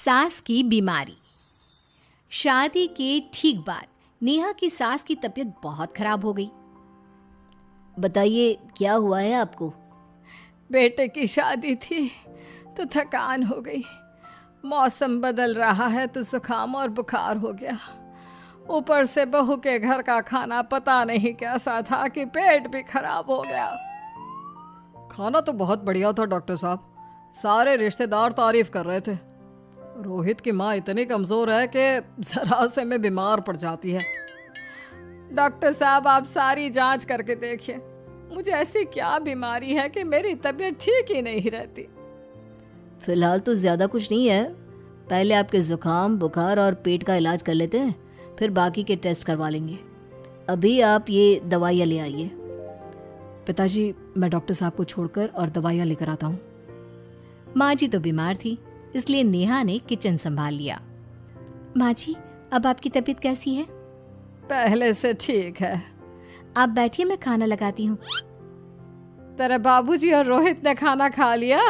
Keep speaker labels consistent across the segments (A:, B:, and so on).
A: सास की बीमारी। शादी के ठीक बाद नेहा की सास की तबीयत बहुत खराब हो गई।
B: बताइए क्या हुआ है आपको?
C: बेटे की शादी थी तो थकान हो गई। मौसम बदल रहा है तो जुकाम और बुखार हो गया। ऊपर से बहू के घर का खाना पता नहीं कैसा था कि पेट भी खराब हो गया। खाना तो बहुत बढ़िया था डॉक्टर साहब, सारे रिश्तेदार तारीफ कर रहे थे। रोहित की माँ इतनी कमज़ोर है कि जरा से में बीमार पड़ जाती है। डॉक्टर साहब आप सारी जांच करके देखिए, मुझे ऐसी क्या बीमारी है कि मेरी तबीयत ठीक ही नहीं रहती।
B: फिलहाल तो ज़्यादा कुछ नहीं है, पहले आपके ज़ुकाम बुखार और पेट का इलाज कर लेते हैं, फिर बाकी के टेस्ट करवा लेंगे। अभी आप ये दवाइयाँ ले आइए।
C: पिताजी मैं डॉक्टर साहब को छोड़कर और दवाइयाँ लेकर आता हूँ।
A: माँ जी तो बीमार थी, इसलिए नेहा ने किचन संभाल लिया। माँ जी अब आपकी तबीयत कैसी है?
C: पहले से ठीक है।
A: आप बैठिए, मैं खाना लगाती हूँ।
C: तेरे बाबूजी और रोहित ने खाना खा लिया?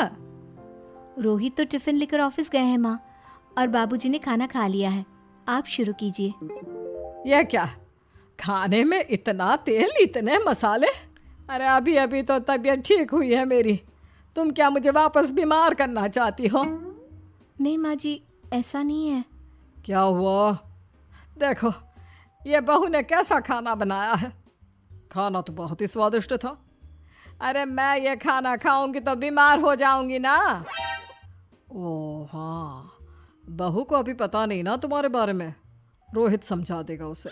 A: रोहित तो टिफिन लेकर ऑफिस गए हैं माँ, और बाबूजी ने खाना खा लिया है। आप शुरू कीजिए।
C: यह क्या, खाने में इतना तेल इतने मसाले? अरे अभी अभी तो तबीयत ठीक हुई है मेरी, तुम क्या मुझे वापस बीमार करना चाहती हो?
A: नहीं माँ जी, ऐसा नहीं है।
C: क्या हुआ? देखो ये बहू ने कैसा खाना बनाया है। खाना तो बहुत ही स्वादिष्ट था। अरे मैं ये खाना खाऊंगी तो बीमार हो जाऊंगी ना। ओह हाँ, बहू को अभी पता नहीं ना तुम्हारे बारे में, रोहित समझा देगा उसे।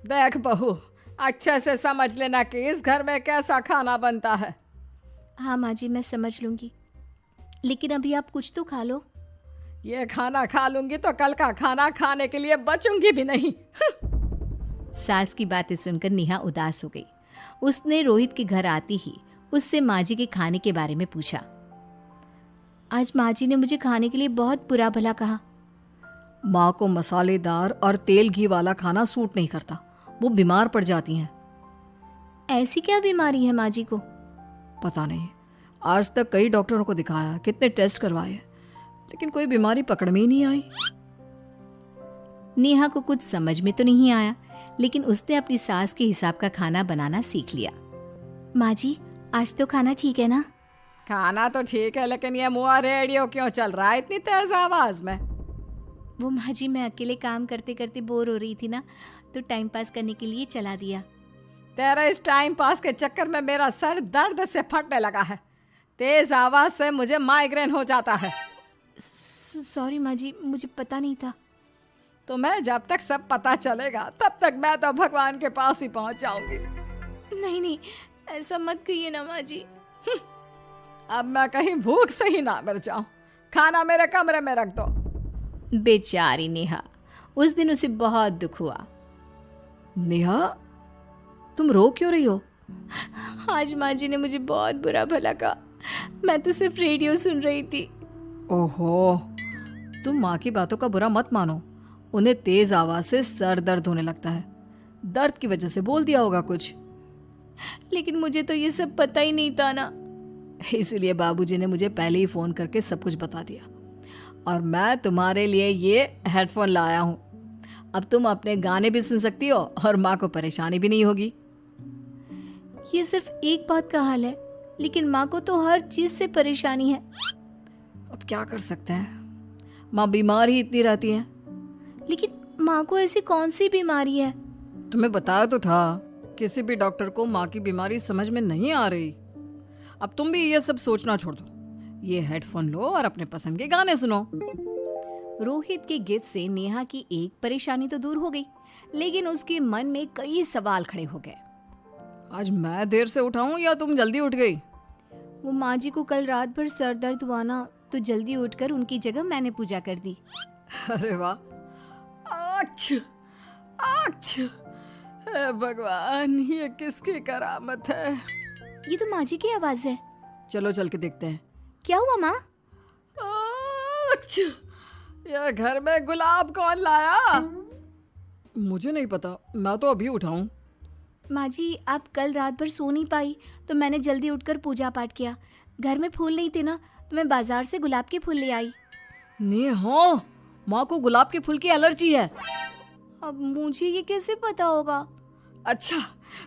C: देख बहू, अच्छे से समझ लेना कि इस घर में कैसा खाना बनता है।
A: हाँ माँ जी, मैं समझ लूँगी, लेकिन अभी आप कुछ तो खा लो।
C: ये खाना खा लूंगी तो कल का खाना खाने के लिए बचूंगी भी नहीं।
A: सास की बातें सुनकर नेहा उदास हो गई। उसने रोहित के घर आते ही उससे माँ जी के खाने के बारे में पूछा। आज माँ जी ने मुझे खाने के लिए बहुत बुरा भला कहा।
C: माँ को मसालेदार और तेल घी वाला खाना सूट नहीं करता, वो बीमार पड़ जाती हैं।
A: ऐसी क्या बीमारी है माँ जी को?
C: पता नहीं, आज तक कई डॉक्टरों को दिखाया, कितने टेस्ट करवाए, लेकिन कोई बीमारी पकड़ में ही नहीं आई।
A: नेहा को कुछ समझ में तो नहीं आया, लेकिन उसने अपनी सास के हिसाब का खाना बनाना सीख लिया। माँ जी आज तो खाना ठीक है ना?
C: खाना तो ठीक है, लेकिन ये मुआ रेडियो क्यों चल रहा है इतनी तेज आवाज में?
A: वो माँ जी मैं अकेले काम करते करते बोर हो रही थी ना, तो टाइम पास करने के लिए चला दिया।
C: तेरा इस टाइम पास के चक्कर में मेरा सर दर्द से फटने लगा है। तेज आवाज से मुझे माइग्रेन हो जाता है।
A: सॉरी माँ जी, मुझे पता नहीं था।
C: तुम्हें जब तक सब पता चलेगा तब तक मैं तो भगवान के पास ही पहुंच जाऊंगी।
A: नहीं नहीं, ऐसा मत कहिए ना माँ जी।
C: अब मैं कहीं भूख से ही ना मर जाऊं। खाना मेरे कमरे में रख दो।
A: बेचारी नेहा, उस दिन उसे बहुत दुख हुआ।
C: नेहा तुम रो क्यों रही हो?
A: आज माँ जी ने मुझे बहुत बुरा भला कहा, मैं तो सिर्फ रेडियो सुन रही थी।
C: ओहो, तुम माँ की बातों का बुरा मत मानो, उन्हें तेज आवाज से सर दर्द होने लगता है, दर्द की वजह से बोल दिया होगा कुछ।
A: लेकिन मुझे तो ये सब पता ही नहीं था ना,
C: इसीलिए बाबूजी ने मुझे पहले ही फोन करके सब कुछ बता दिया, और मैं तुम्हारे लिए ये हेडफोन लाया हूँ। अब तुम अपने गाने भी सुन सकती हो और माँ को परेशानी भी नहीं होगी।
A: ये सिर्फ एक बात का हाल है, लेकिन माँ को तो हर चीज से परेशानी है।
C: अब क्या कर सकते हैं, माँ बीमार ही इतनी रहती है।
A: लेकिन माँ को ऐसी कौन सी बीमारी है?
C: तुम्हें बताया तो था, किसी भी डॉक्टर को माँ की बीमारी समझ में नहीं आ रही। अब तुम भी ये सब सोचना छोड़ दो, ये हेडफोन लो और अपने पसंद के गाने सुनो।
A: रोहित के गिफ्ट से नेहा की एक परेशानी तो दूर हो गई, लेकिन उसके मन में कई सवाल खड़े हो गए।
C: आज मैं देर से उठा हूँ या तुम जल्दी उठ गई?
A: वो माँ जी को कल रात भर सर दर्द हुआ ना, तो जल्दी उठकर उनकी जगह मैंने पूजा कर दी।
C: अरे वाह, आछ, आछ, हे भगवान, ये किसकी करामत है?
A: ये तो माँ जी की आवाज है।
C: चलो चल के देखते हैं।
A: क्या हुआ माँ?
C: आछ, ये घर में गुलाब कौन लाया? मुझे नहीं पता, मैं तो अभी उठा हूँ।
A: माँ जी आप कल रात भर सो नहीं पाई, तो मैंने जल्दी उठकर पूजा पाठ किया। घर में फूल नहीं थे ना, तो मैं बाजार से गुलाब के फूल ले आई।
C: नेहा, माँ को गुलाब के फूल की एलर्जी है।
A: अब मुझे ये कैसे पता होगा?
C: अच्छा,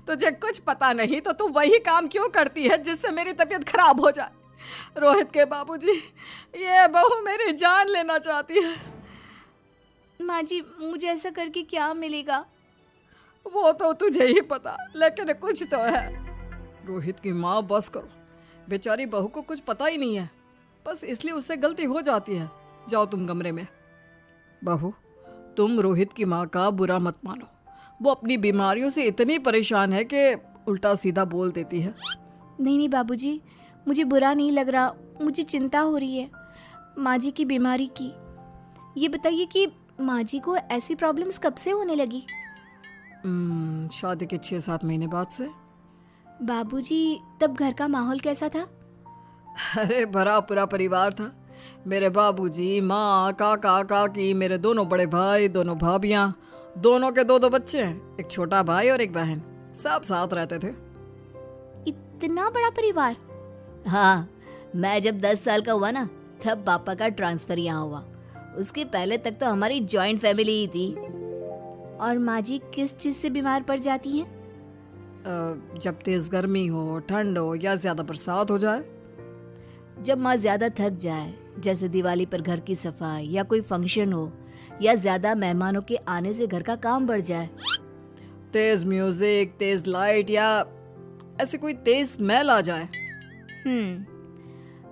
C: तुझे कुछ पता नहीं तो तू वही काम क्यों करती है जिससे मेरी तबीयत खराब हो जाए? रोहित के बाबूजी, ये बहू मेरी जान लेना चाहती है।
A: माँ जी, मुझे ऐसा करके क्या मिलेगा?
C: वो तो तुझे ही पता, लेकिन कुछ तो है। रोहित की माँ, बस करो। बेचारी बहू को कुछ पता ही नहीं है, बस इसलिए उससे गलती हो जाती है। जाओ तुम कमरे में। बहू, तुम रोहित की माँ का बुरा मत मानो। वो अपनी बीमारियों से इतनी परेशान है कि उल्टा सीधा बोल देती है।
A: नहीं नहीं बाबूजी, मुझे बुरा नहीं लग रहा, मुझे चिंता हो रही है माँ जी की बीमारी की। ये बताइए कि माँ जी को ऐसी प्रॉब्लम्स कब से होने लगी?
C: शादी के 6-7 महीने बाद से।
A: बाबूजी, तब घर का माहौल कैसा था?
C: अरे भरा पूरा परिवार था। मेरे बाबूजी, माँ, काका, काकी, मेरे दोनों बड़े भाई, दोनों भाभियाँ, दोनों के 2-2 बच्चे हैं, एक छोटा भाई और एक बहन। सब साथ रहते थे।
A: इतना बड़ा परिवार?
B: हाँ, मैं जब 10 साल का हुआ ना, तब पापा का ट्रांसफर यहाँ हुआ। उसके पहले तक तो हमारी जॉइंट फैमिली ही थी।
A: और माँ जी किस चीज से बीमार पड़ जाती हैं?
C: जब तेज गर्मी हो, ठंड हो या ज्यादा बरसात हो जाए।
B: जब माँ ज्यादा थक जाए, जैसे दिवाली पर घर की सफाई या कोई फंक्शन हो, या ज्यादा मेहमानों के आने से घर का काम बढ़ जाए।
C: तेज म्यूजिक, तेज लाइट या ऐसे कोई तेज स्मेल आ जाए।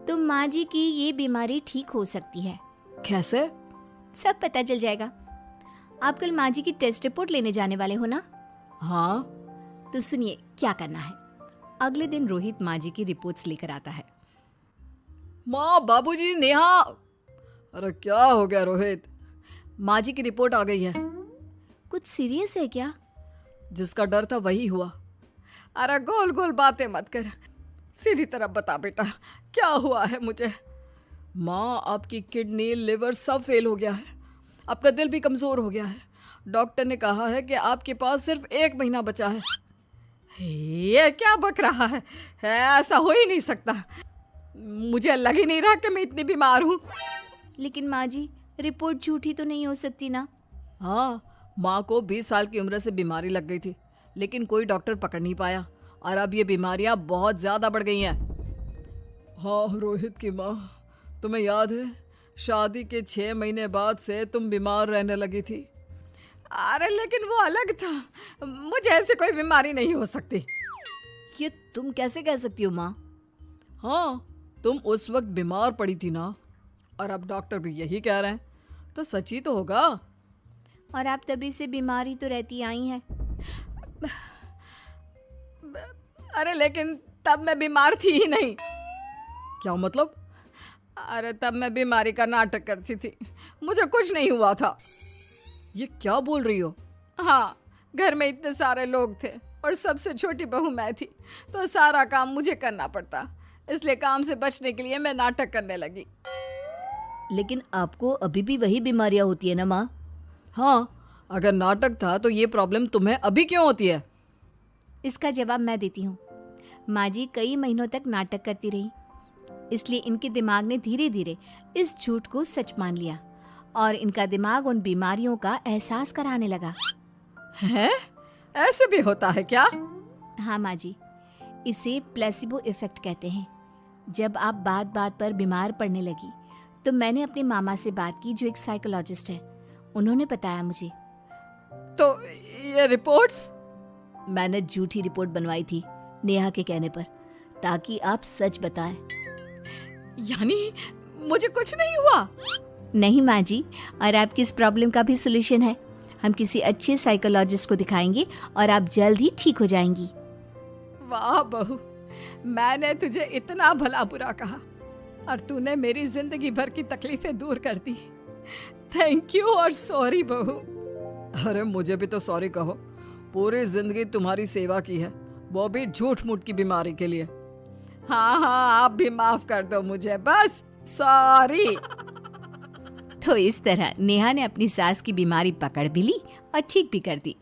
A: तो माँ जी की ये बीमारी ठीक हो सकती है।
C: कैसे?
A: सब पता चल जाएगा। आप कल माँ जी की टेस्ट रिपोर्ट लेने जाने वाले हो ना?
C: हाँ।
A: तो सुनिए क्या करना है। अगले दिन रोहित माँ जी की रिपोर्ट्स लेकर आता है।
C: माँ, बाबूजी, नेहा। अरे क्या हो गया रोहित? माँ जी की रिपोर्ट आ गई है।
A: कुछ सीरियस है क्या?
C: जिसका डर था वही हुआ। अरे गोल गोल बातें मत कर, सीधी तरफ बता बेटा, क्या हुआ है मुझे? माँ, आपकी किडनी, लिवर सब फेल हो गया है। आपका दिल भी कमज़ोर हो गया है। डॉक्टर ने कहा है कि आपके पास सिर्फ 1 महीना बचा है। ये क्या बक रहा है? ऐसा हो ही नहीं सकता। मुझे लग ही नहीं रहा कि मैं इतनी बीमार हूँ।
A: लेकिन माँ जी, रिपोर्ट झूठी तो नहीं हो सकती ना?
C: हाँ, माँ को 20 साल की उम्र से बीमारी लग गई थी, लेकिन कोई डॉक्टर पकड़ नहीं पाया और अब ये बीमारियाँ बहुत ज़्यादा बढ़ गई हैं। हाँ रोहित की माँ, तुम्हें याद है शादी के 6 महीने बाद से तुम बीमार रहने लगी थी। अरे लेकिन वो अलग था, मुझे ऐसी कोई बीमारी नहीं हो सकती।
B: ये तुम कैसे कह सकती हो माँ?
C: हाँ, तुम उस वक्त बीमार पड़ी थी ना, और अब डॉक्टर भी यही कह रहे हैं, तो सच ही तो होगा।
A: और आप तभी से बीमारी तो रहती आई हैं।
C: अरे लेकिन तब मैं बीमार थी ही नहीं। क्या मतलब? अरे तब मैं बीमारी का नाटक करती थी, मुझे कुछ नहीं हुआ था। ये क्या बोल रही हो? हाँ, घर में इतने सारे लोग थे और सबसे छोटी बहू मैं थी, तो सारा काम मुझे करना पड़ता, इसलिए काम से बचने के लिए मैं नाटक करने लगी।
B: लेकिन आपको अभी भी वही बीमारियां होती है ना माँ?
C: हाँ, अगर नाटक था तो ये प्रॉब्लम तुम्हें अभी क्यों होती है?
A: इसका जवाब मैं देती हूँ। माँ जी कई महीनों तक नाटक करती रही, इसलिए इनके दिमाग ने धीरे धीरे इस झूठ को सच मान लिया और इनका दिमाग उन बीमारियों का एहसास कराने लगा।
C: हैं? ऐसे भी होता है क्या?
A: हाँ माँ जी, इसे प्लेसिबो इफेक्ट कहते हैं। जब आप बात बात पर बीमार पड़ने लगी तो मैंने अपनी मामा से बात की, जो एक साइकोलॉजिस्ट है। उन्होंने बताया मुझे।
C: तो ये रिपोर्ट्स?
B: मैंने झूठी रिपोर्ट बनवाई थी नेहा के कहने पर, ताकि आप सच बताएं।
C: यानी मुझे कुछ नहीं हुआ?
A: नहीं माँ जी, और आपकी इस प्रॉब्लम का भी सोल्यूशन है। हम किसी अच्छे साइकोलॉजिस्ट को दिखाएंगे और आप जल्द ही ठीक हो जाएंगी।
C: वाह बहू, मैंने तुझे इतना भला बुरा कहा और तूने मेरी जिंदगी भर की तकलीफें दूर कर दी। थैंक यू और सॉरी बहू। अरे मुझे भी तो सॉरी कहो, पूरी जिंदगी तुम्हारी सेवा की है, वो भी झूठ मूठ की बीमारी के लिए। हाँ हाँ, आप भी माफ कर दो मुझे, बस सॉरी।
A: तो इस तरह नेहा ने अपनी सास की बीमारी पकड़ भी ली और ठीक भी कर दी।